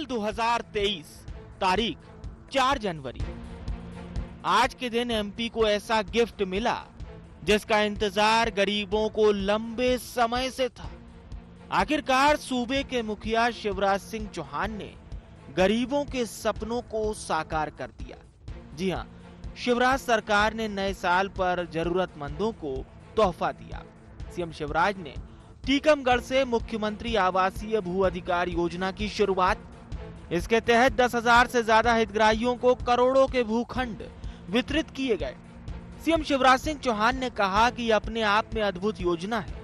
साल 2023, तारीख 4 जनवरी। आज के दिन एमपी को ऐसा गिफ्ट मिला जिसका इंतजार गरीबों को लंबे समय से था। आखिरकार सूबे के मुखिया शिवराज सिंह चौहान ने गरीबों के सपनों को साकार कर दिया। जी हां, शिवराज सरकार ने नए साल पर जरूरतमंदों को तोहफा दिया। सीएम शिवराज ने टीकमगढ़ से मुख्यमंत्री आवासीय भू अधिकार योजना की शुरुआत। इसके तहत 10,000 से ज्यादा हितग्राहियों को करोड़ों के भूखंड वितरित किए गए। सीएम शिवराज सिंह चौहान ने कहा कि यह अपने आप में अद्भुत योजना है।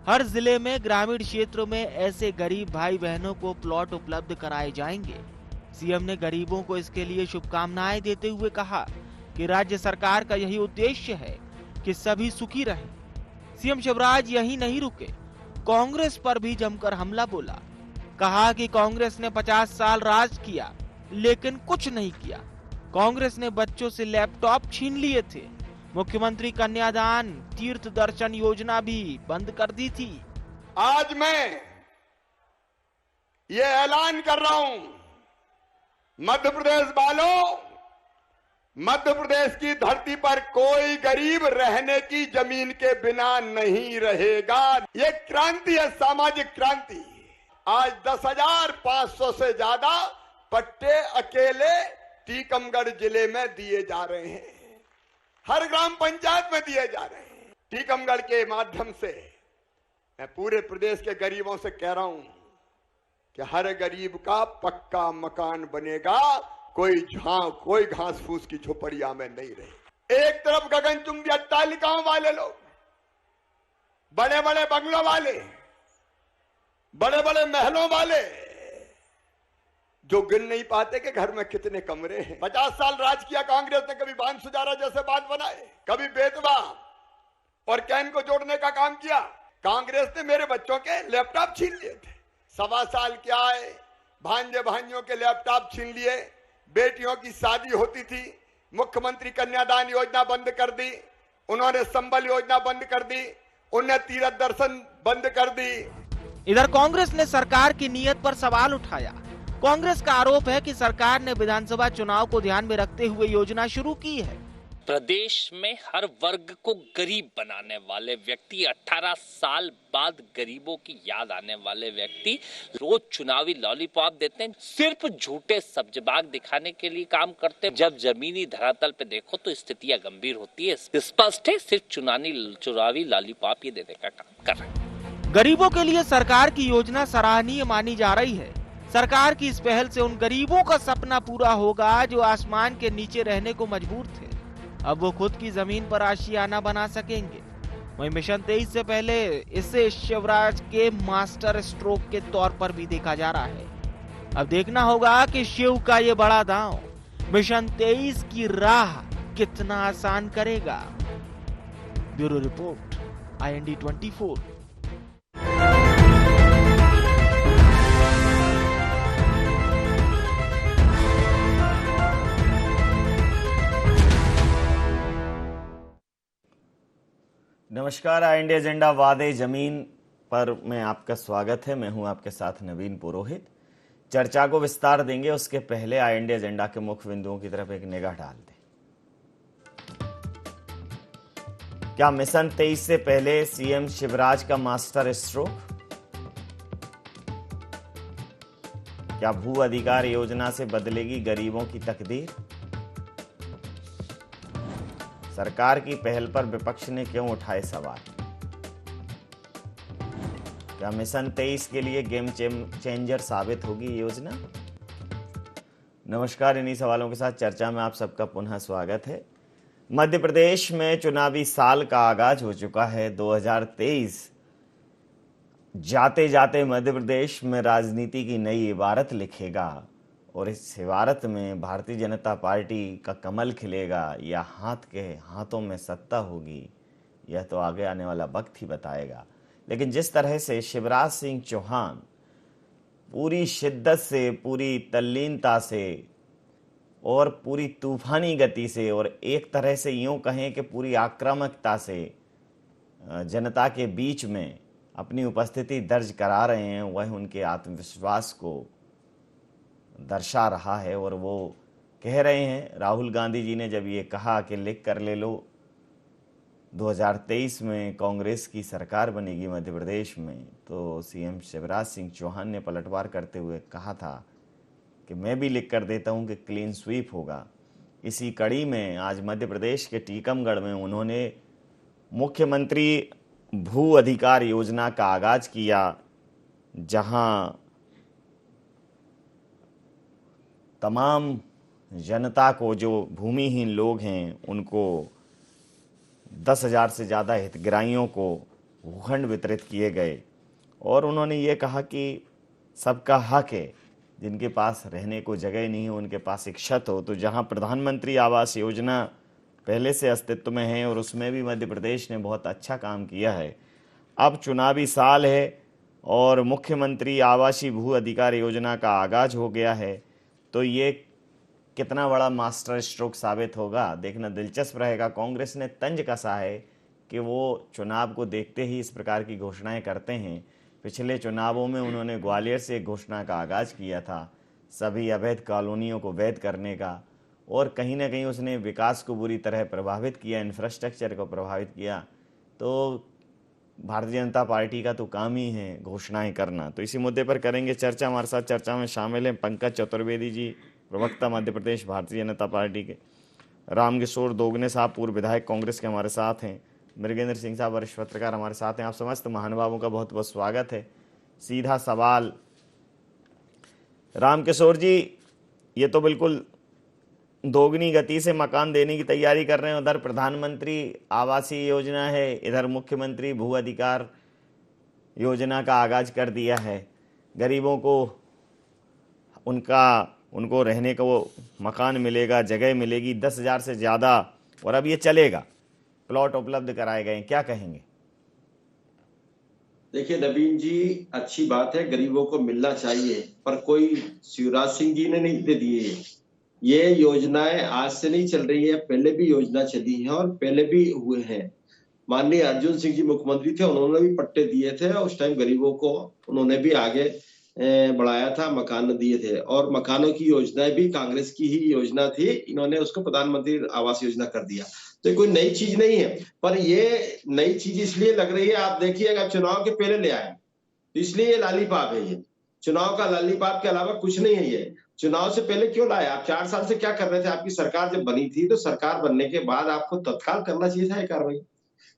हर जिले में ग्रामीण क्षेत्रों में ऐसे गरीब भाई बहनों को प्लॉट उपलब्ध कराए जाएंगे। सीएम ने गरीबों को इसके लिए शुभकामनाएं देते हुए कहा कि राज्य सरकार का यही उद्देश्य है कि सभी सुखी रहें। सीएम शिवराज यही नहीं रुके, कांग्रेस पर भी जमकर हमला बोला। कहा कि कांग्रेस ने 50 साल राज किया लेकिन कुछ नहीं किया। कांग्रेस ने बच्चों से लैपटॉप छीन लिए थे। मुख्यमंत्री कन्यादान तीर्थ दर्शन योजना भी बंद कर दी थी। आज मैं ये ऐलान कर रहा हूं, मध्य प्रदेश वालों, मध्य प्रदेश की धरती पर कोई गरीब रहने की जमीन के बिना नहीं रहेगा। ये क्रांति है, सामाजिक क्रांति। आज 10,500 से ज्यादा पट्टे अकेले टीकमगढ़ जिले में दिए जा रहे हैं, हर ग्राम पंचायत में दिए जा रहे हैं। टीकमगढ़ के माध्यम से मैं पूरे प्रदेश के गरीबों से कह रहा हूं कि हर गरीब का पक्का मकान बनेगा, कोई घास फूस की झोपड़ियां में नहीं रहे। एक तरफ गगनचुंबी अट्टालिकाओं वाले लोग, बड़े बड़े बंगलों वाले, बड़े बड़े महलों वाले, जो गिन नहीं पाते कि घर में कितने कमरे हैं। 50 साल राज किया कांग्रेस ने, कभी बांध सुजारा जैसे बांध बनाए, कभी बेतवा और कैन को जोड़ने का काम किया। कांग्रेस ने मेरे बच्चों के लैपटॉप छीन लिए थे। 1.25 साल के आए, भांजे भांजियों के लैपटॉप छीन लिए। बेटियों की शादी होती थी, मुख्यमंत्री कन्यादान योजना बंद कर दी, उन्होंने संबल योजना बंद कर दी, उन्होंने तीर्थ दर्शन बंद कर दी। इधर कांग्रेस ने सरकार की नीयत पर सवाल उठाया। कांग्रेस का आरोप है कि सरकार ने विधानसभा चुनाव को ध्यान में रखते हुए योजना शुरू की है। प्रदेश में हर वर्ग को गरीब बनाने वाले व्यक्ति, 18 साल बाद गरीबों की याद आने वाले व्यक्ति रोज चुनावी लॉलीपॉप देते हैं, सिर्फ झूठे सब्जबाग दिखाने के लिए काम करते हैं। जब जमीनी धरातल पे देखो तो स्थितियां गंभीर होती है। स्पष्ट है, सिर्फ चुनावी लॉलीपॉप ये देने का काम कर रहे हैं। गरीबों के लिए सरकार की योजना सराहनीय मानी जा रही है। सरकार की इस पहल से उन गरीबों का सपना पूरा होगा जो आसमान के नीचे रहने को मजबूर थे। अब वो खुद की जमीन पर आशियाना बना सकेंगे। वहीं मिशन 23 से पहले इसे शिवराज के मास्टर स्ट्रोक के तौर पर भी देखा जा रहा है। अब देखना होगा कि शिव का ये बड़ा दांव मिशन 23 की राह कितना आसान करेगा। Bureau report, IND 24। नमस्कार, IND एजेंडा वादे जमीन पर में आपका स्वागत है। मैं हूं आपके साथ नवीन पुरोहित। चर्चा को विस्तार देंगे, उसके पहले IND एजेंडा के मुख्य बिंदुओं की तरफ एक निगाह डाल दें। क्या मिशन 23 से पहले सीएम शिवराज का मास्टर स्ट्रोक? क्या भू अधिकार योजना से बदलेगी गरीबों की तकदीर? सरकार की पहल पर विपक्ष ने क्यों उठाए सवाल? क्या मिशन 23 के लिए गेम चेंजर साबित होगी योजना? नमस्कार, इन्हीं सवालों के साथ चर्चा में आप सबका पुनः स्वागत है। मध्य प्रदेश में चुनावी साल का आगाज हो चुका है। 2023 जाते जाते मध्य प्रदेश में राजनीति की नई इबारत लिखेगा और इस इबारत में भारतीय जनता पार्टी का कमल खिलेगा या हाथों में सत्ता होगी, यह तो आगे आने वाला वक्त ही बताएगा। लेकिन जिस तरह से शिवराज सिंह चौहान पूरी शिद्दत से, पूरी तल्लीनता से और पूरी तूफानी गति से और एक तरह से यूं कहें कि पूरी आक्रामकता से जनता के बीच में अपनी उपस्थिति दर्ज करा रहे हैं, वह उनके आत्मविश्वास को दर्शा रहा है। और वो कह रहे हैं, राहुल गांधी जी ने जब ये कहा कि लिख कर ले लो 2023 में कांग्रेस की सरकार बनेगी मध्य प्रदेश में, तो सीएम शिवराज सिंह चौहान ने पलटवार करते हुए कहा था कि मैं भी लिख कर देता हूं कि क्लीन स्वीप होगा। इसी कड़ी में आज मध्य प्रदेश के टीकमगढ़ में उन्होंने मुख्यमंत्री भू अधिकार योजना का आगाज किया, जहां तमाम जनता को, जो भूमिहीन लोग हैं, उनको 10,000 से ज़्यादा हितग्राहियों को भूखंड वितरित किए गए। और उन्होंने ये कहा कि सबका हक है, जिनके पास रहने को जगह नहीं हो उनके पास एक छत हो। तो जहां प्रधानमंत्री आवास योजना पहले से अस्तित्व में है और उसमें भी मध्य प्रदेश ने बहुत अच्छा काम किया है, अब चुनावी साल है और मुख्यमंत्री आवासीय भू अधिकार योजना का आगाज हो गया है, तो ये कितना बड़ा मास्टर स्ट्रोक साबित होगा, देखना दिलचस्प रहेगा। कांग्रेस ने तंज कसा है कि वो चुनाव को देखते ही इस प्रकार की घोषणाएं करते हैं। पिछले चुनावों में उन्होंने ग्वालियर से एक घोषणा का आगाज किया था, सभी अवैध कॉलोनियों को वैध करने का, और कहीं ना कहीं उसने विकास को बुरी तरह प्रभावित किया, इंफ्रास्ट्रक्चर को प्रभावित किया। तो भारतीय जनता पार्टी का तो काम ही है घोषणाएं करना। तो इसी मुद्दे पर करेंगे चर्चा। हमारे साथ चर्चा में शामिल हैं पंकज चतुर्वेदी जी, प्रवक्ता मध्य प्रदेश भारतीय जनता पार्टी के, रामकिशोर दोगने साहब पूर्व विधायक कांग्रेस के हमारे साथ हैं, मृगेंद्र सिंह साहब वरिष्ठ पत्रकार हमारे साथ हैं। आप समस्त महानुभावों का बहुत बहुत स्वागत है। सीधा सवाल, रामकिशोर जी, ये तो बिल्कुल दोगुनी गति से मकान देने की तैयारी कर रहे हैं। उधर प्रधानमंत्री आवासीय योजना है, इधर मुख्यमंत्री भू अधिकार योजना का आगाज कर दिया है। गरीबों को उनको रहने का वो मकान मिलेगा, जगह मिलेगी 10,000 से ज़्यादा, और अब ये चलेगा, प्लॉट उपलब्ध कराए गए। क्या कहेंगे? देखिए नवीन जी, अच्छी बात है, गरीबों को मिलना चाहिए, पर कोई शिवराज सिंह जी ने नहीं दे दिए। ये योजनाएं आज से नहीं चल रही है, पहले भी योजना चली है और पहले भी हुए हैं। माननीय अर्जुन सिंह जी मुख्यमंत्री थे, उन्होंने भी पट्टे दिए थे, उस टाइम गरीबों को उन्होंने भी आगे बढ़ाया था, मकान दिए थे। और मकानों की योजनाएं भी कांग्रेस की ही योजना थी, इन्होंने उसको प्रधानमंत्री आवास योजना कर दिया। तो कोई नई चीज नहीं है, पर ये नई चीज इसलिए लग रही है, आप देखिएगा चुनाव के पहले ले आए, इसलिए ये लालीपाप है। ये चुनाव का लालीपाप के अलावा कुछ नहीं है। ये चुनाव से पहले क्यों लाए? आप 4 साल से क्या कर रहे थे? आपकी सरकार जब बनी थी, तो सरकार बनने के बाद आपको तत्काल करना चाहिए था ये कार्रवाई,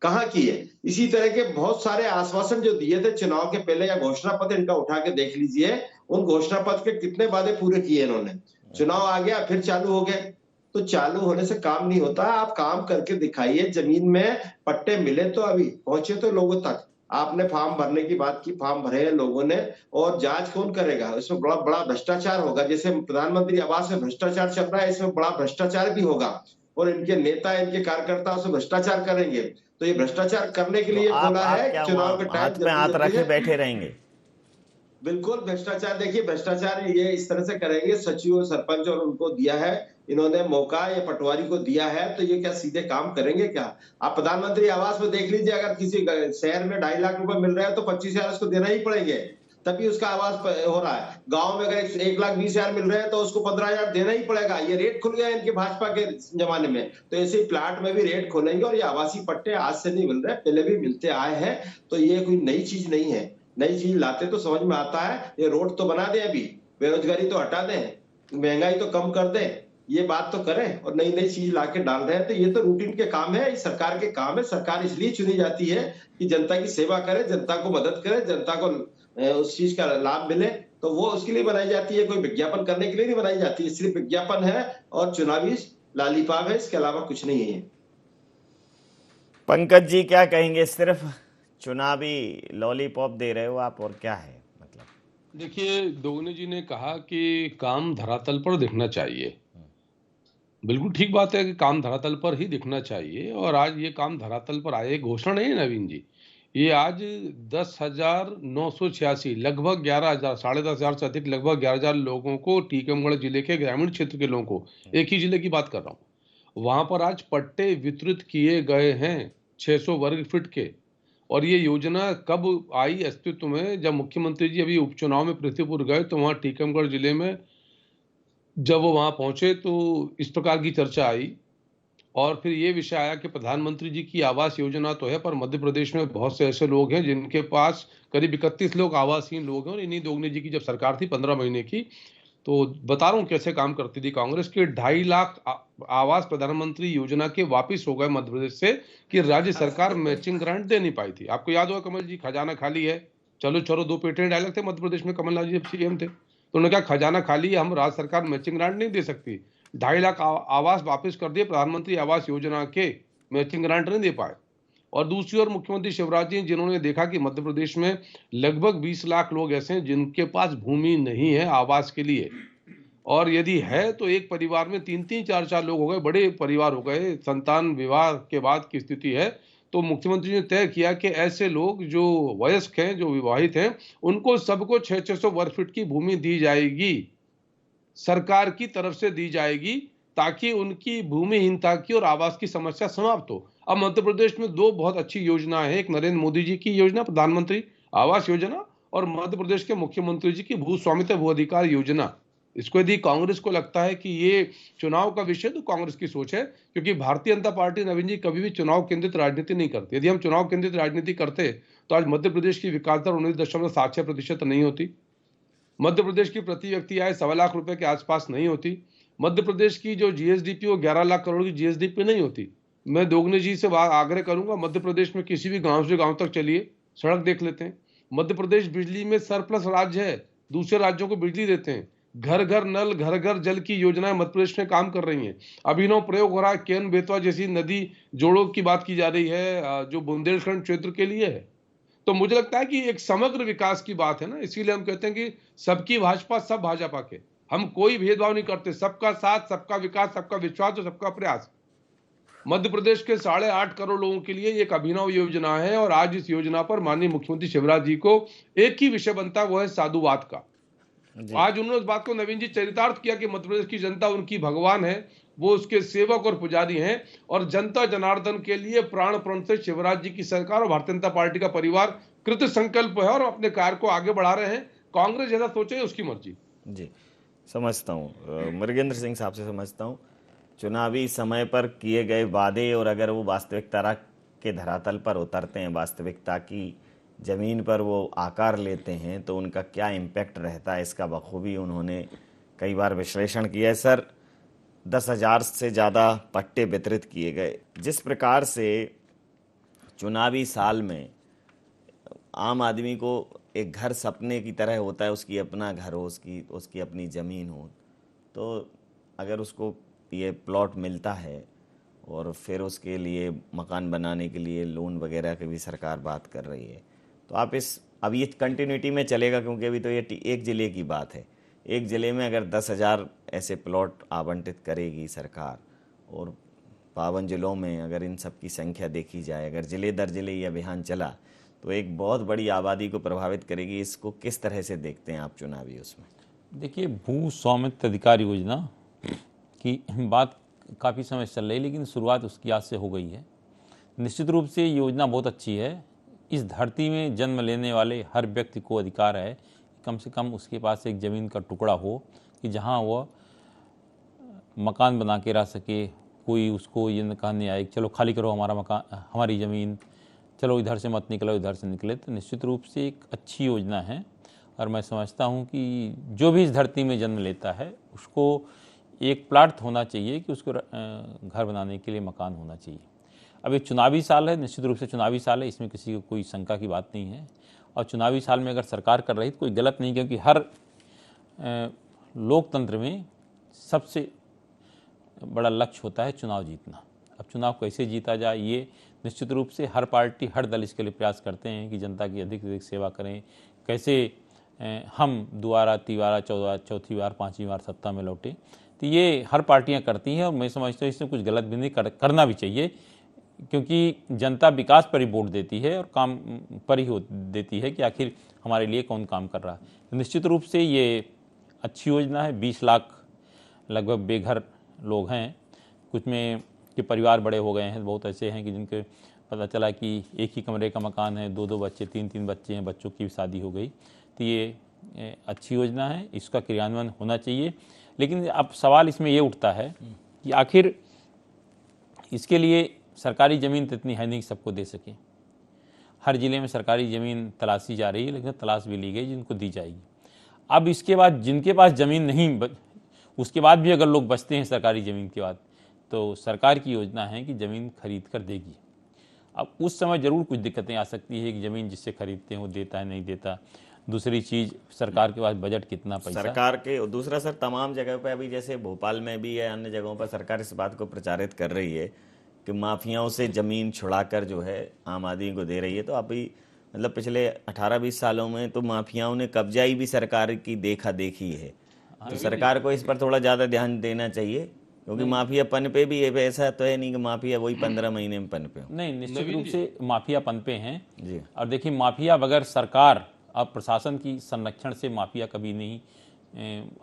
कहाँ की है? इसी तरह के बहुत सारे आश्वासन जो दिए थे चुनाव के पहले, या घोषणा पत्र इनका उठा के देख लीजिए, उन घोषणा पत्र के कितने वादे पूरे किए इन्होंने। चुनाव आ गया, फिर चालू हो गए। तो चालू होने से काम नहीं होता, आप काम करके दिखाइए। जमीन में पट्टे मिले तो अभी पहुंचे तो लोगों तक। आपने फॉर्म भरने की बात की, फॉर्म भरे हैं लोगों ने, और जांच कौन करेगा? इसमें बड़ा बड़ा भ्रष्टाचार होगा। जैसे प्रधानमंत्री आवास में भ्रष्टाचार चल रहा है, इसमें बड़ा भ्रष्टाचार भी होगा, और इनके नेता, इनके कार्यकर्ता उसमें भ्रष्टाचार करेंगे। तो ये भ्रष्टाचार करने के लिए तो बोला है, चुनाव के हाथ में हाथ रखे बैठे रहेंगे? बिल्कुल भ्रष्टाचार, देखिए भ्रष्टाचार ये इस तरह से करेंगे, सचिव और सरपंच और उनको दिया है इन्होंने मौका, ये पटवारी को दिया है, तो ये क्या सीधे काम करेंगे क्या? आप प्रधानमंत्री आवास में देख लीजिए, अगर किसी शहर में 2.5 लाख रुपए मिल रहे हैं तो 25,000 उसको देना ही पड़ेंगे, तभी उसका आवास हो रहा है। गांव में अगर 1,20,000 मिल रहे हैं तो उसको 15,000 देना ही पड़ेगा। ये रेट खुल गया इनके भाजपा के जमाने में, तो ऐसे प्लाट में भी रेट खोलेंगे। और ये आवासीय पट्टे आज से नहीं मिल रहे, पहले भी मिलते आए हैं, तो ये कोई नई चीज नहीं है। नई चीज लाते तो समझ में आता है। ये रोड तो बना दे, अभी बेरोजगारी तो हटा दें, महंगाई तो कम कर दें, ये बात तो करें, और नई नई चीज लाके डाल रहे हैं। तो ये तो रूटीन के काम है, इस सरकार के काम है। सरकार इसलिए चुनी जाती है कि जनता की सेवा करे, जनता को मदद करे, जनता को उस चीज का लाभ मिले, तो वो उसके लिए बनाई जाती है, कोई विज्ञापन करने के लिए नहीं बनाई जाती है। सिर्फ विज्ञापन है और चुनावी लालीपाप है, इसके अलावा कुछ नहीं है। पंकज जी क्या कहेंगे? सिर्फ चुनावी लॉलीपॉप दे रहे हो आप, और क्या है मतलब? देखिए, दोगने जी ने कहा कि काम धरातल पर दिखना चाहिए। बिल्कुल ठीक बात है कि काम धरातल पर ही दिखना चाहिए, और आज ये काम धरातल पर आए। घोषणा नहीं है नवीन जी, ये आज 10,986 लगभग 11,000, 10,500 से अधिक, लगभग 11,000 लोगों को, टीकमगढ़ जिले के ग्रामीण क्षेत्र के लोगों को, एक ही जिले की बात कर रहा हूँ, वहां पर आज पट्टे वितरित किए गए हैं 600 वर्ग फीट के। और ये योजना कब आई अस्तित्व में? जब मुख्यमंत्री जी अभी उपचुनाव में पृथ्वीपुर गए, तो वहाँ टीकमगढ़ जिले में जब वो वहां पहुंचे तो इस प्रकार की चर्चा आई और फिर ये विषय आया कि प्रधानमंत्री जी की आवास योजना तो है, पर मध्य प्रदेश में बहुत से ऐसे लोग हैं जिनके पास करीब 31 लोग आवासहीन लोग हैं। और इन्हीं दोगने जी की जब सरकार थी 15 महीने की, तो बता रहा हूँ कैसे काम करती थी कांग्रेस के 2.5 लाख आवास प्रधानमंत्री योजना के वापिस हो गए मध्य प्रदेश से कि राज्य सरकार मैचिंग ग्रांट दे नहीं पाई थी। आपको याद होगा कमल जी, खजाना खाली है, चलो चलो, 2 पेटेंट डायलॉग थे मध्य प्रदेश में कमलनाथ जी जब सीएम थे, तो उन्होंने कहा खजाना खाली है, हम राज्य सरकार मैचिंग ग्रांट नहीं दे सकती। 2.5 लाख आवास वापस कर दिए प्रधानमंत्री आवास योजना के, मैचिंग ग्रांट नहीं दे पाए। और दूसरी ओर मुख्यमंत्री शिवराज जी जिन्होंने देखा कि मध्य प्रदेश में लगभग 20 लाख लोग ऐसे हैं जिनके पास भूमि नहीं है आवास के लिए, और यदि है तो एक परिवार में 3-3 4-4 लोग हो गए, बड़े परिवार हो गए, संतान विवाह के बाद की स्थिति है। तो मुख्यमंत्री ने तय किया कि ऐसे लोग जो वयस्क हैं, जो विवाहित हैं, उनको सबको 600 वर्ग फीट की भूमि दी जाएगी, सरकार की तरफ से दी जाएगी, ताकि उनकी भूमिहीनता की और आवास की समस्या समाप्त हो। अब मध्य प्रदेश में 2 बहुत अच्छी योजना है, एक नरेंद्र मोदी जी की योजना प्रधानमंत्री आवास योजना, और मध्य प्रदेश के मुख्यमंत्री जी की भू स्वामित्व भू अधिकार योजना। इसको यदि कांग्रेस को लगता है कि ये चुनाव का विषय, तो कांग्रेस की सोच है, क्योंकि भारतीय जनता पार्टी, नवीन जी, कभी भी चुनाव केंद्रित राजनीति नहीं करती। यदि हम चुनाव केंद्रित राजनीति करते तो आज मध्य प्रदेश की विकास दर 19.76% नहीं होती, मध्य प्रदेश की प्रति व्यक्ति आय 1.25 लाख रुपए के आसपास नहीं होती, मध्य प्रदेश की जो जीएसडीपी वो 11 लाख करोड़ की जीएसडीपी नहीं होती। मैं दोगने जी से आग्रह करूंगा, मध्य प्रदेश में किसी भी गांव से गांव तक चलिए, सड़क देख लेते हैं। मध्य प्रदेश बिजली में सरप्लस राज्य है, दूसरे राज्यों को बिजली देते हैं, घर घर नल, घर घर जल की योजनाएं मध्य प्रदेश में काम कर रही हैं। अभिनव प्रयोग हो रहा है, केन बेतवा जैसी नदी जोड़ों की बात की जा रही है, जो बुंदेलखंड क्षेत्र के लिए है। तो मुझे लगता है कि एक समग्र विकास की बात है ना, इसीलिए हम कहते हैं कि सबकी भाजपा सब भाजपा के, हम कोई भेदभाव नहीं करते, सबका साथ, सबका विकास, सबका विश्वास और सबका प्रयास। मध्य प्रदेश के 8.5 करोड़ लोगों के लिए एक अभिनव योजना है, और आज इस योजना पर माननीय मुख्यमंत्री शिवराज जी को एक ही विषय बनता है, वो है साधुवाद का। आज उन्होंने उस बात को, नवीन जी, चरितार्थ किया कि मध्य प्रदेश की जनता उनकी भगवान है, वो उसके सेवक और पुजारी हैं, और जनता जनार्दन के लिए प्राण प्रण से शिवराज जी की सरकार और भारतीय जनता पार्टी का परिवार कृत संकल्प है, और अपने कार्य को आगे बढ़ा रहे हैं। कांग्रेस जैसा सोचे उसकी मर्जी। जी, समझता हूँ, मृगेंद्र सिंह साहब से समझता हूँ, चुनावी समय पर किए गए वादे और अगर वो वास्तविकता के धरातल पर उतरते हैं, वास्तविकता की ज़मीन पर वो आकार लेते हैं, तो उनका क्या इम्पैक्ट रहता है, इसका बखूबी उन्होंने कई बार विश्लेषण किया है। सर, 10,000 से ज़्यादा पट्टे वितरित किए गए। जिस प्रकार से चुनावी साल में आम आदमी को एक घर सपने की तरह होता है, उसकी अपना घर हो, उसकी अपनी ज़मीन हो, तो अगर उसको ये प्लॉट मिलता है और फिर उसके लिए मकान बनाने के लिए लोन वगैरह की भी सरकार बात कर रही है, तो आप अब ये कंटिन्यूटी में चलेगा, क्योंकि अभी तो ये एक ज़िले की बात है। एक ज़िले में अगर 10,000 ऐसे प्लॉट आवंटित करेगी सरकार, और 52 ज़िलों में अगर इन सब की संख्या देखी जाए, अगर ज़िले दर ज़िले ये अभियान चला, तो एक बहुत बड़ी आबादी को प्रभावित करेगी। इसको किस तरह से देखते हैं आप चुनावी उसमें? देखिए, भू स्वामित्व अधिकार योजना की बात काफ़ी समय से चल रही है, लेकिन शुरुआत उसकी आज से हो गई है। निश्चित रूप से योजना बहुत अच्छी है। इस धरती में जन्म लेने वाले हर व्यक्ति को अधिकार है कम से कम उसके पास एक ज़मीन का टुकड़ा हो कि जहाँ वह मकान बना के रह सके। कोई उसको ये न कहने आए चलो खाली करो हमारा मकान, हमारी ज़मीन, चलो इधर से मत निकलो, इधर से निकले। तो निश्चित रूप से एक अच्छी योजना है, और मैं समझता हूँ कि जो भी इस धरती में जन्म लेता है उसको एक प्लाट होना चाहिए कि उसको घर बनाने के लिए मकान होना चाहिए। अब एक चुनावी साल है, निश्चित रूप से चुनावी साल है, इसमें किसी को कोई शंका की बात नहीं है। और चुनावी साल में अगर सरकार कर रही तो कोई गलत नहीं, क्योंकि हर लोकतंत्र में सबसे बड़ा लक्ष्य होता है चुनाव जीतना। अब चुनाव कैसे जीता जाए, ये निश्चित रूप से हर पार्टी, हर दल इसके लिए प्रयास करते हैं कि जनता की अधिक से अधिक सेवा करें, कैसे हम दोबारा, तीबारा, चौथी बार, पाँचवीं बार सत्ता में लौटे। तो ये हर पार्टियां करती हैं, और मैं समझता हूँ इसमें कुछ गलत भी नहीं करना भी चाहिए, क्योंकि जनता विकास पर ही वोट देती है और काम पर ही देती है कि आखिर हमारे लिए कौन काम कर रहा है। तो निश्चित रूप से ये अच्छी योजना है। 20 लाख लगभग बेघर लोग हैं, कुछ में के परिवार बड़े हो गए हैं, बहुत ऐसे हैं कि जिनके पता चला कि एक ही कमरे का मकान है, 2-2 बच्चे, 3-3 बच्चे हैं, बच्चों की भी शादी हो गई। तो ये अच्छी योजना है, इसका क्रियान्वयन होना चाहिए। लेकिन अब सवाल इसमें ये उठता है कि आखिर इसके लिए सरकारी ज़मीन तो इतनी है नहीं कि सबको दे सके। हर ज़िले में सरकारी ज़मीन तलाशी जा रही है, लेकिन तलाश भी ली गई जिनको दी जाएगी। अब इसके बाद जिनके पास ज़मीन नहीं उसके बाद भी अगर लोग बचते हैं सरकारी ज़मीन के बाद, तो सरकार की योजना है कि ज़मीन खरीद कर देगी। अब उस समय ज़रूर कुछ दिक्कतें आ सकती है कि ज़मीन जिससे खरीदते हैं वो देता है नहीं देता। दूसरी चीज़, सरकार के पास बजट कितना पैसा। सरकार के दूसरा सर, तमाम जगह पे अभी जैसे भोपाल में भी है, अन्य जगहों पर सरकार इस बात को प्रचारित कर रही है कि माफियाओं से ज़मीन छुड़ाकर जो है आम आदमी को दे रही है। तो अभी मतलब पिछले 18-20 सालों में तो माफियाओं ने कब्जाई भी सरकार की देखा देखी है। तो सरकार को इस पर थोड़ा ज़्यादा ध्यान देना चाहिए, क्योंकि माफिया पन पे भी है। ऐसा तो है नहीं कि माफिया वही 15 महीने में पन पे हो। नहीं, निश्चित रूप से माफिया पनपे हैं जी। और देखिए, माफिया बगैर सरकार और प्रशासन की संरक्षण से माफिया कभी नहीं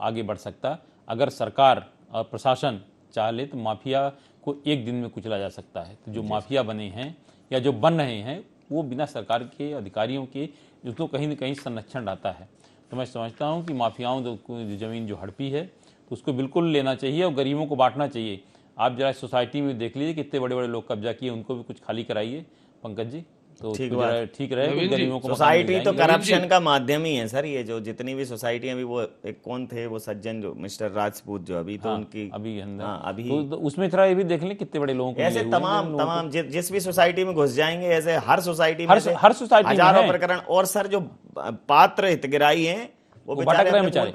आगे बढ़ सकता। अगर सरकार और प्रशासन चाह ले तो माफिया को एक दिन में कुचला जा सकता है। तो जो माफिया बने हैं या जो बन रहे हैं, वो बिना सरकार के अधिकारियों के उसको कहीं न कहीं संरक्षण रहता है। तो मैं समझता हूँ कि माफियाओं जो ज़मीन जो हड़पी है तो उसको बिल्कुल लेना चाहिए और गरीबों को बांटना चाहिए। आप जरा सोसाइटी में देख लीजिए कितने बड़े बड़े लोग कब्जा किए, उनको भी कुछ खाली कराइए पंकज जी, तो ठीक रहे गरीबों को। सोसाइटी तो करप्शन का माध्यम ही है सर। ये जो जितनी भी सोसाइटी अभी, वो एक कौन थे वो सज्जन जो मिस्टर राजपूत जो अभी तो उनकी अभी अंदर, हाँ अभी तो उसमें थोड़ा ये भी देख लें कितने बड़े लोगों को ऐसे तमाम जिस भी सोसाइटी में घुस जाएंगे, ऐसे हर सोसाइटी में हर सोसाइटी में हजारों प्रकरण। और सर जो पात्र हितग्राही हैं वो भटक रहे हैं बेचारे,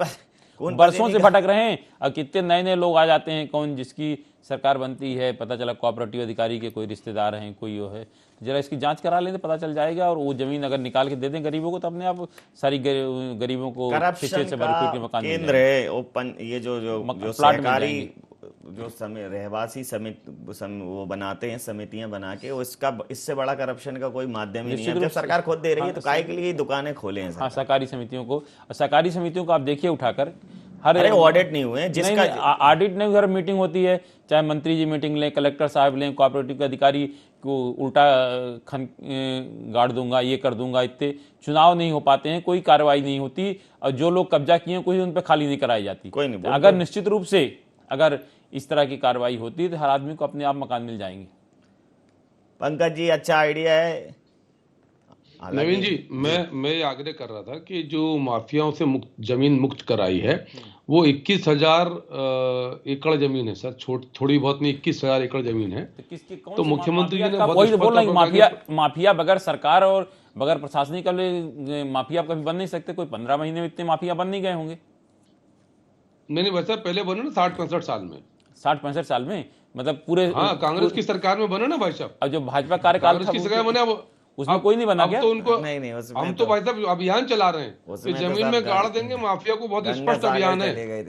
बरसों से भटक रहे हैं। और कितने नए नए लोग आ जाते हैं, कौन जिसकी सरकार बनती है, पता चला कोऑपरेटिव अधिकारी के कोई रिश्तेदार हैं, कोई वो है। जरा इसकी जांच करा लें तो पता चल जाएगा। और वो जमीन अगर निकाल के दे दें गरीबों को, तो अपने आप सारी गरीबों को करप्शन से का मकान केंद्र है ओपन। ये जो सहकारी जो रहवासी वो बनाते हैं समितियां बना के, इसका इससे बड़ा करप्शन का कोई माध्यम ही नहीं है। जब सरकार खुद दे रही है तो काहे के लिए दुकानें खोले हैं? हाँ, सहकारी समितियों को, सहकारी समितियों को आप देखिए उठाकर हर ऑडिट नहीं हुए, जिसका ऑडिट नहीं, हर मीटिंग होती है, चाहे मंत्री जी मीटिंग लें, कलेक्टर साहब लें, कोऑपरेटिव के अधिकारी को उल्टा गाड़ दूंगा, ये कर दूंगा, इतने चुनाव नहीं हो पाते हैं, कोई कार्रवाई नहीं होती। और जो लोग कब्जा किए हैं कोई उन पर खाली नहीं कराई जाती। कोई नहीं। अगर निश्चित रूप से अगर इस तरह की कार्रवाई होती है तो हर आदमी को अपने आप मकान मिल जाएंगे। पंकज जी, अच्छा आइडिया है। नवीन जी, मैं आग्रह कर रहा था कि जो माफियाओं से जमीन मुक्त कराई है वो 21,000 एकड़ जमीन है सर। थोड़ी बहुत नहीं, 21,000 एकड़ जमीन है। तो मुख्यमंत्री जी ने वही बोल रहा हूं, माफिया बगैर सरकार और बगैर प्रशासनिक माफिया कभी बन नहीं सकते। कोई 15 महीने में इतने माफिया बन नहीं गए होंगे। नहीं वैसा पहले बने ना 60-65 साल में। 60-65 साल में मतलब पूरे, हाँ, कांग्रेस की सरकार में बने ना भाई साहब। अब जो भाजपा कार्यकाल की सरकार बने, उसमें कोई नहीं बना गया। तो उनको नहीं, हम तो भाई साहब अभियान चला रहे हैं कि जमीन में गाड़ देंगे माफिया को। बहुत स्पष्ट अभियान है।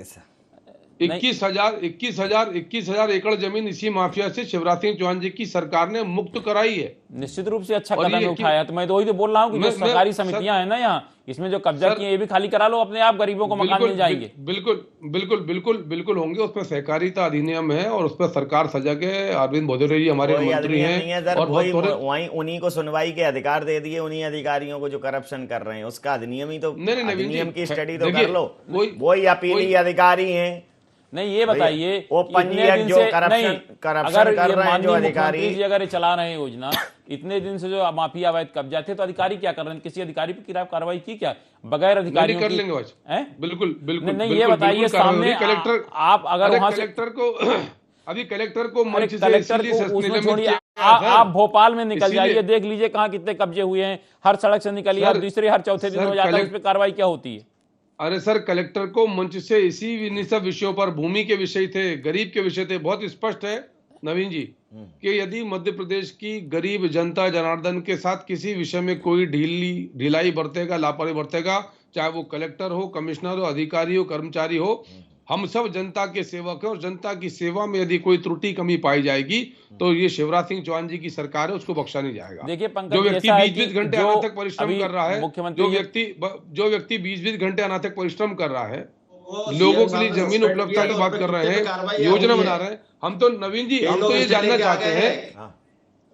21,000 एकड़ जमीन इसी माफिया से शिवराज सिंह चौहान जी की सरकार ने मुक्त कराई है। निश्चित रूप से अच्छा कदम उठाया। तो मैं तो वही तो बोल रहा हूँ कि जो सरकारी समितियां हैं ना यहाँ, इसमें जो कब्जा किए ये भी खाली करा लो, अपने आप गरीबों को मकान मिल जाएंगे। बिल्कुल होंगे। उसमें सहकारिता अधिनियम है और उस पर सरकार सजग है। अरविंद भदौरिया जी हमारे मंत्री हैं और वहीं उन्हीं को सुनवाई के अधिकार दे दिए, उन्हीं अधिकारियों को जो करप्शन कर रहे हैं। उसका अधिनियम ही तो, अधिनियम की स्टडी तो कर लो। वही अपीली अधिकारी हैं। नहीं, ये बताइए, जो करप्शन कर रहे हैं जो अधिकारी, अगर ये चला रहे हैं योजना, इतने दिन से जो माफिया अवैध कब्जा थे, तो अधिकारी क्या कर रहे हैं? किसी अधिकारी पर खिलाफ कार्रवाई की क्या? बगैर अधिकारी कर लेंगे बिल्कुल। नहीं, ये बताइए सामने कलेक्टर, आप अगर वहां कलेक्टर को अभी कलेक्टर को आप भोपाल में निकल जाइए, देख लीजिए कहाँ कितने कब्जे हुए हैं। हर सड़क से निकलिए, हर दूसरे हर चौथे दिन हो जाता है, उस पर कार्रवाई क्या होती है? अरे सर, कलेक्टर को मंच से इसी सब विषयों पर, भूमि के विषय थे, गरीब के विषय थे, बहुत स्पष्ट है नवीन जी कि यदि मध्य प्रदेश की गरीब जनता जनार्दन के साथ किसी विषय में कोई ढिलाई बरतेगा, लापरवाही बरतेगा, चाहे वो कलेक्टर हो, कमिश्नर हो, अधिकारी हो, कर्मचारी हो, हम सब जनता के सेवक हैं। और जनता की सेवा में यदि कोई त्रुटि कमी पाई जाएगी तो ये शिवराज सिंह चौहान जी की सरकार है, उसको बख्शा नहीं जाएगा। देखिए जो व्यक्ति 20-20 घंटे अनाथक परिश्रम कर रहा है, जो व्यक्ति 20-20 घंटे अनाथक परिश्रम कर रहा है, लोगों के लिए जमीन उपलब्धता की बात कर रहे हैं, योजना बना रहे हैं। हम तो नवीन जी, हम तो ये जानना चाहते हैं,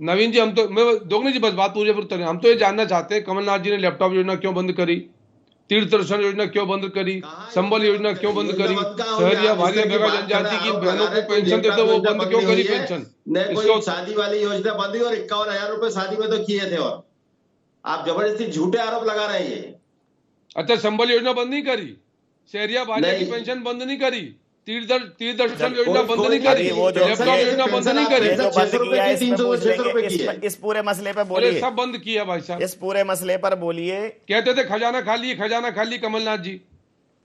नवीन जी, मैं दोगनी जी बस बात पूरी हम तो ये जानना चाहते हैं, कमलनाथ जी ने लैपटॉप योजना क्यों बंद करी? तीर्थ दर्शन योजना क्यों बंद करी, कहाँ संबल योजना क्यों बंद करी, योजना बंद कहाँ हो गया? शहर या आप भारी इस तरह की बेगा बात कर जनजाति रहे की हैं, आरोप बहनों लगा को रहे हैं, पेंशन कोई देते वो योजना बंद बंद क्यों नहीं करी हुई है। पेंशन? न इसको कोई शादी वाली योजना बंद हुई और 51,000 रुपए शादी में तो किए थे। और आप जबरदस्ती झूठे आरोप लगा रहे हैं ये। अच्छा, संबल योजना बंद नहीं करी, शहरिया भारिया की नहीं। पेंशन बंद नहीं करी, तीर्थ दर्शन चल, योजना बंद नहीं करी, अभी वो जो लैपटॉप ये- योजना बंद नहीं ये करी। जो बंद 600 रुपए किया है, की, इस पे 300 पूछ 600 रुपए लेंगे, की है। इस पूरे मसले पे अरे बोलिए, सब बंद किया भाई साहब। इस पूरे मसले पर बोलिए। कहते थे खजाना खाली कमलनाथ जी।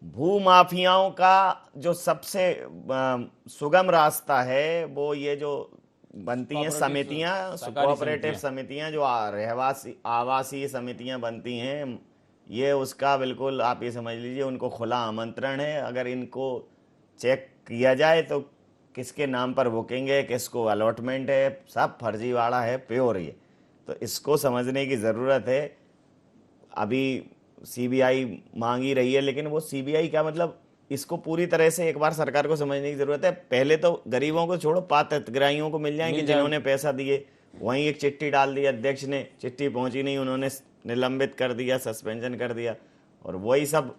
भू माफियाओं का जो सबसे सुगम रास्ता है वो ये जो बनती हैं समितियां, कोऑपरेटिव समितियां, जो रहवासी आवासीय समितियां बनती हैं, ये उसका बिल्कुल आप ये समझ लीजिए उनको खुला आमंत्रण है। अगर इनको चेक किया जाए तो किसके नाम पर बुकिंग है, किसको अलॉटमेंट है, सब फर्जीवाड़ा है, प्योर ये। तो इसको समझने की ज़रूरत है। अभी सीबीआई मांग ही रही है, लेकिन वो सीबीआई क्या मतलब, इसको पूरी तरह से एक बार सरकार को समझने की जरूरत है। पहले तो गरीबों को छोड़ो, पात्रग्राहियों को मिल जाएंगे जिन्होंने पैसा दिए। वहीं एक चिट्ठी डाल दी अध्यक्ष ने, चिट्ठी पहुंची नहीं, उन्होंने निलंबित कर दिया, सस्पेंशन कर दिया। और वही सब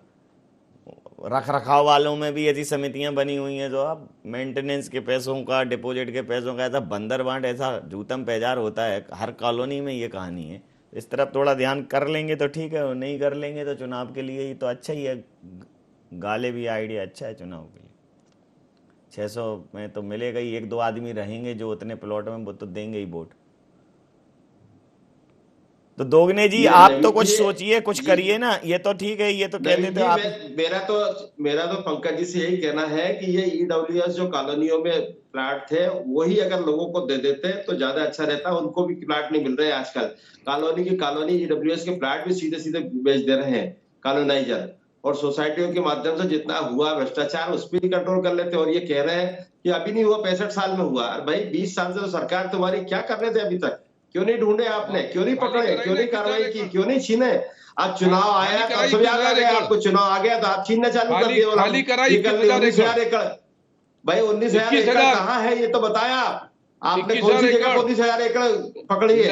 रख रखाव वालों में भी ऐसी समितियां बनी हुई हैं जो अब मेंटेनेंस के पैसों का, डिपॉजिट के पैसों का ऐसा बंदर बांट, ऐसा जूतम पैजार होता है हर कॉलोनी में। ये कहानी है। इस तरफ थोड़ा ध्यान कर लेंगे तो ठीक है, और नहीं कर लेंगे तो चुनाव के लिए ही तो अच्छा ही है। गाले भी आइडिया अच्छा है चुनाव के लिए। 600 में तो मिलेगा ही, 1-2 आदमी रहेंगे जो उतने प्लॉट में, वो तो देंगे ही वोट। तो दोगने जी आप तो कुछ सोचिए, कुछ करिए ना। ये तो ठीक है, ये तो कहते थे आप। मेरा तो पंकज जी से यही कहना है कि ये ईडब्ल्यूएस जो कॉलोनियों में प्लाट थे वही अगर लोगों को दे देते तो ज्यादा अच्छा रहता। उनको भी प्लाट नहीं मिल रहे आजकल। कॉलोनी ईडब्ल्यूएस के प्लाट भी सीधे सीधे बेच दे रहे हैं कॉलोनाइजर। और सोसाइटियों के माध्यम से जितना हुआ भ्रष्टाचार उस पर भी कंट्रोल कर लेते। और ये कह रहे हैं कि अभी नहीं हुआ, 65 साल में हुआ। भाई 20 साल से तो सरकार तुम्हारी क्या कर रहे थे अभी तक? क्यों नहीं ढूंढे आपने? क्यों नहीं पकड़े? क्यों नहीं कार्रवाई की? क्यों नहीं छीने? अब चुनाव आया तो सब याद आ गया आपको। चुनाव आ गया तो आप छीनना चालू कर दिए। 19,000 एकड़। भाई 19,000 एकड़ कहाँ है ये तो बताया आपने? कौन सी जगह 19,000 एकड़ पकड़ी है?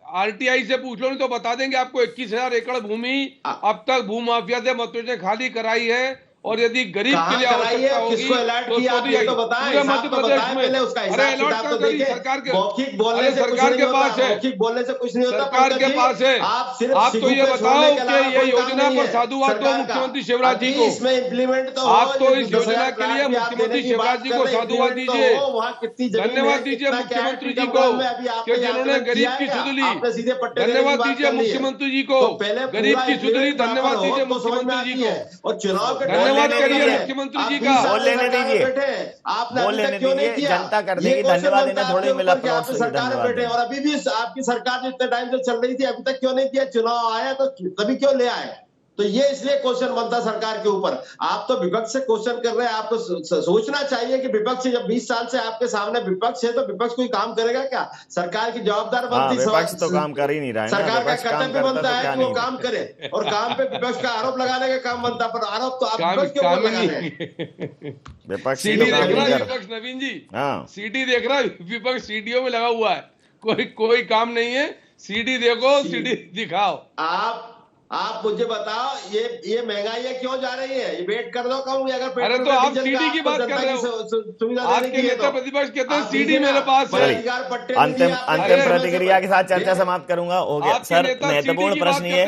आरटीआई से पूछ लो, नहीं तो बता देंगे आपको। 21,000 एकड़ भूमि अब तक भूमाफिया से मतों ने खाली कराई है। और यदि गरीब के लिए आवश्यकता होगी किसको अलर्ट तो किया आप ये तो बताएं। मध्य प्रदेश में उसका अरे हिसाब किताब तो देखिए। सरकार के मौखिक बोलने से सरकार के पास है, मौखिक बोलने से कुछ नहीं होता। सरकार के पास है। आप सिर्फ आप तो ये बताओ कि ये योजना पर साधुवाद दो मुख्यमंत्री शिवराज जी को। इसमें इम्प्लीमेंट तो आप तो इस योजना के लिए मुख्यमंत्री शिवराज जी को साधुवाद दीजिए, धन्यवाद दीजिए मुख्यमंत्री जी को कि जिन्होंने गरीब की सुध ली। धन्यवाद दीजिए मुख्यमंत्री जी को, गरीब की सुध ली। धन्यवाद दीजिए मुख्यमंत्री जी को। और चुनाव के धन्यवाद करिए मुख्यमंत्री जी का। बोल लेने दीजिए, बोल लेने दीजिए, जनता कर देगी। धन्यवाद देना थोड़ी मिला प्लॉट से सरकार बैठे। और अभी भी आपकी सरकार जो इतने टाइम से चल रही थी अभी तक क्यों नहीं किया? चुनाव आया तो तभी क्यों ले आए? तो ये इसलिए क्वेश्चन बनता सरकार के ऊपर। आप तो विपक्ष से क्वेश्चन कर रहे हैं। आपको सोचना चाहिए कि विपक्ष जब 20 साल से आपके सामने विपक्ष है तो विपक्ष कोई काम करेगा क्या? सरकार की जवाबदार बनती है। विपक्ष तो काम कर ही नहीं रहा है। सरकार का कर्तव्य बनता है कि वो काम करे और काम पे विपक्ष का आरोप लगाने का काम बनता है। पर आरोप तो आप विपक्ष के ऊपर लगा रहे हैं। विपक्ष सीडी देख रहा है विपक्ष, नवीन जी। सीडी देख रहा है विपक्ष, सीडीओ में लगा हुआ है। कोई काम नहीं है। सीडी देखो, सीडी दिखाओ। आप मुझे बताओ ये महंगाई क्यों जा रही है? ये वेट कर दो कहूँ अगर। अरे तो आप सीडी की बात कर रहे हो। आपके नेता प्रतिपक्ष कहते हैं सीडी मेरे पास है। अंतिम प्रतिक्रिया के साथ चर्चा समाप्त करूंगा। हो गया सर, महत्वपूर्ण प्रश्न ये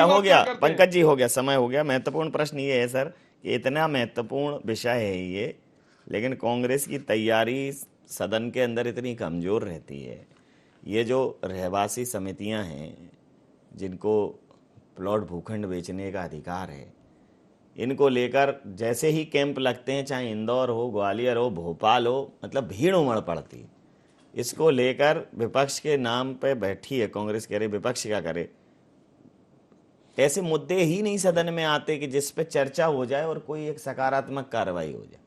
हो गया पंकज जी, हो गया, समय हो गया। महत्वपूर्ण प्रश्न ये है सर कि इतना महत्वपूर्ण विषय है ये, लेकिन कांग्रेस की तैयारी सदन के अंदर इतनी कमजोर रहती है। ये जो रहवासी समितियां हैं जिनको प्लॉट भूखंड बेचने का अधिकार है, इनको लेकर जैसे ही कैंप लगते हैं, चाहे इंदौर हो, ग्वालियर हो, भोपाल हो, मतलब भीड़ उमड़ पड़ती। इसको लेकर विपक्ष के नाम पे बैठी है कांग्रेस, कह रही विपक्ष क्या करे। ऐसे मुद्दे ही नहीं सदन में आते कि जिस पे चर्चा हो जाए और कोई एक सकारात्मक कार्रवाई हो जाए।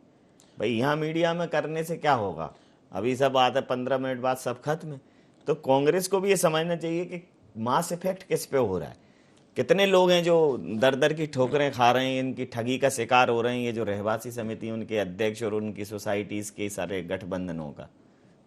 भाई यहाँ मीडिया में करने से क्या होगा? अभी सब आता है, 15 मिनट बाद सब खत्म है। तो कांग्रेस को भी ये समझना चाहिए कि मास इफेक्ट किस पे हो रहा है। कितने लोग हैं जो दर दर की ठोकरें खा रहे हैं, इनकी ठगी का शिकार हो रहे हैं। ये जो रहवासी समिति, उनके अध्यक्ष और उनकी सोसाइटीज़ के सारे गठबंधनों का,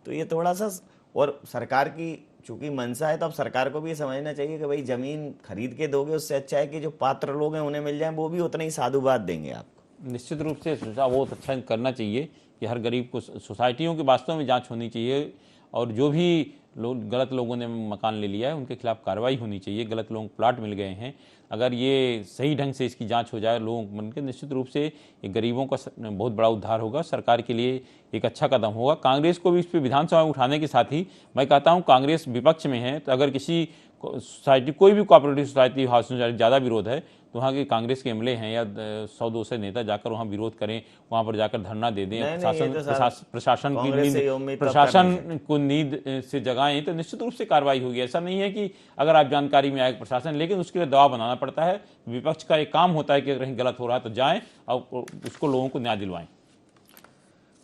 तो ये थोड़ा सा और सरकार की चूंकि मंशा है, तो अब सरकार को भी ये समझना चाहिए कि भाई ज़मीन खरीद के दोगे उससे अच्छा है कि जो पात्र लोग हैं उन्हें मिल जाए, वो भी उतना ही साधुवाद देंगे आपको। निश्चित रूप से सुझाव बहुत अच्छा करना चाहिए कि हर गरीब को सोसाइटियों की वास्तव में जांच होनी चाहिए, और जो भी लोग गलत लोगों ने मकान ले लिया है उनके खिलाफ कार्रवाई होनी चाहिए। गलत लोगों को प्लाट मिल गए हैं, अगर ये सही ढंग से इसकी जांच हो जाए लोगों को मन के, निश्चित रूप से ये गरीबों का बहुत बड़ा उद्धार होगा, सरकार के लिए एक अच्छा कदम होगा। कांग्रेस को भी इस पर विधानसभा में उठाने के साथ ही मैं कहता हूँ कांग्रेस विपक्ष में है, तो अगर किसी सोसाइटी, कोई भी कोऑपरेटिव सोसाइटी, हाउसिंग सोसाइटी ज़्यादा विरोध है तो वहाँ के कांग्रेस के एमएलए हैं या 100-200 नेता जाकर वहाँ विरोध करें, वहाँ पर जाकर धरना दे दें, प्रशासन को नींद से जगाएं, तो निश्चित रूप से कार्रवाई होगी। ऐसा नहीं है कि अगर आप जानकारी में आए प्रशासन, लेकिन उसके लिए दबाव बनाना पड़ता है। विपक्ष का एक काम होता है कि अगर कहीं गलत हो रहा है तो जाएं और उसको लोगों को न्याय दिलवाएं।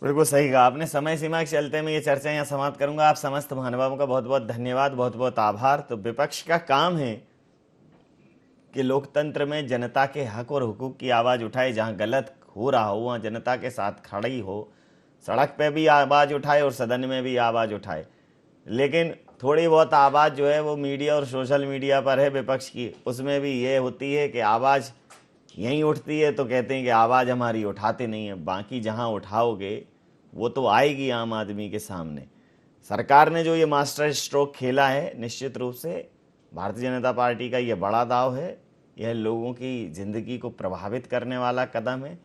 बिल्कुल सही कहा आपने। समय सीमा के चलते मैं ये चर्चा यहाँ समाप्त करूंगा। आप समस्त महानुभावों का बहुत बहुत धन्यवाद, बहुत बहुत आभार। तो विपक्ष का काम है कि लोकतंत्र में जनता के हक और हुकूक की आवाज़ उठाए, जहाँ गलत हो रहा हो वहाँ जनता के साथ खड़ी हो, सड़क पे भी आवाज़ उठाए और सदन में भी आवाज़ उठाए। लेकिन थोड़ी बहुत आवाज़ जो है वो मीडिया और सोशल मीडिया पर है विपक्ष की, उसमें भी ये होती है कि आवाज़ यहीं उठती है तो कहते हैं कि आवाज़ हमारी उठाते नहीं है। बाकी जहाँ उठाओगे वो तो आएगी आम आदमी के सामने। सरकार ने जो ये मास्टर स्ट्रोक खेला है, निश्चित रूप से भारतीय जनता पार्टी का ये बड़ा दाव है। यह लोगों की ज़िंदगी को प्रभावित करने वाला कदम है,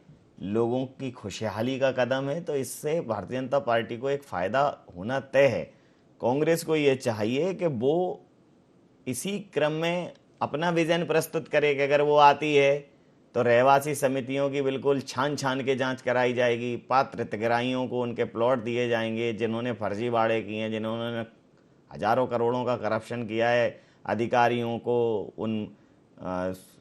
लोगों की खुशहाली का कदम है। तो इससे भारतीय जनता पार्टी को एक फ़ायदा होना तय है। कांग्रेस को ये चाहिए कि वो इसी क्रम में अपना विजन प्रस्तुत करे कि अगर वो आती है तो रहवासी समितियों की बिल्कुल छान छान के जांच कराई जाएगी, पात्र हितग्राहियों को उनके प्लॉट दिए जाएंगे जिन्होंने फर्जीवाड़े किए हैं, जिन्होंने हजारों करोड़ों का करप्शन किया है, अधिकारियों को, उन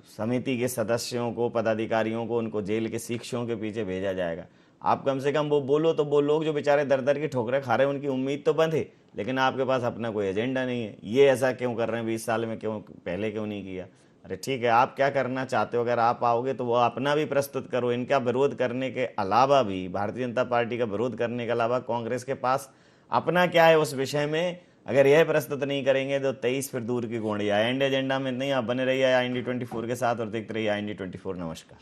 समिति के सदस्यों को, पदाधिकारियों को, उनको जेल के शिक्षों के पीछे भेजा जाएगा। आप कम से कम वो बोलो तो वो लोग जो बेचारे दर दर की ठोकरें खा रहे हैं उनकी उम्मीद तो बंद है, लेकिन आपके पास अपना कोई एजेंडा नहीं है। ये ऐसा क्यों कर रहे हैं 20 साल में, क्यों पहले क्यों नहीं किया? अरे ठीक है, आप क्या करना चाहते हो, अगर आप आओगे तो वो अपना भी प्रस्तुत करो। इनका विरोध करने के अलावा भी, भारतीय जनता पार्टी का विरोध करने के अलावा कांग्रेस के पास अपना क्या है उस विषय में, अगर यह प्रस्तुत नहीं करेंगे तो 23 फिर दूर की गोंडिया। एंड एजेंडा में नहीं, आप बने रहिए IND24 के साथ और देखते रहिए IND24। नमस्कार।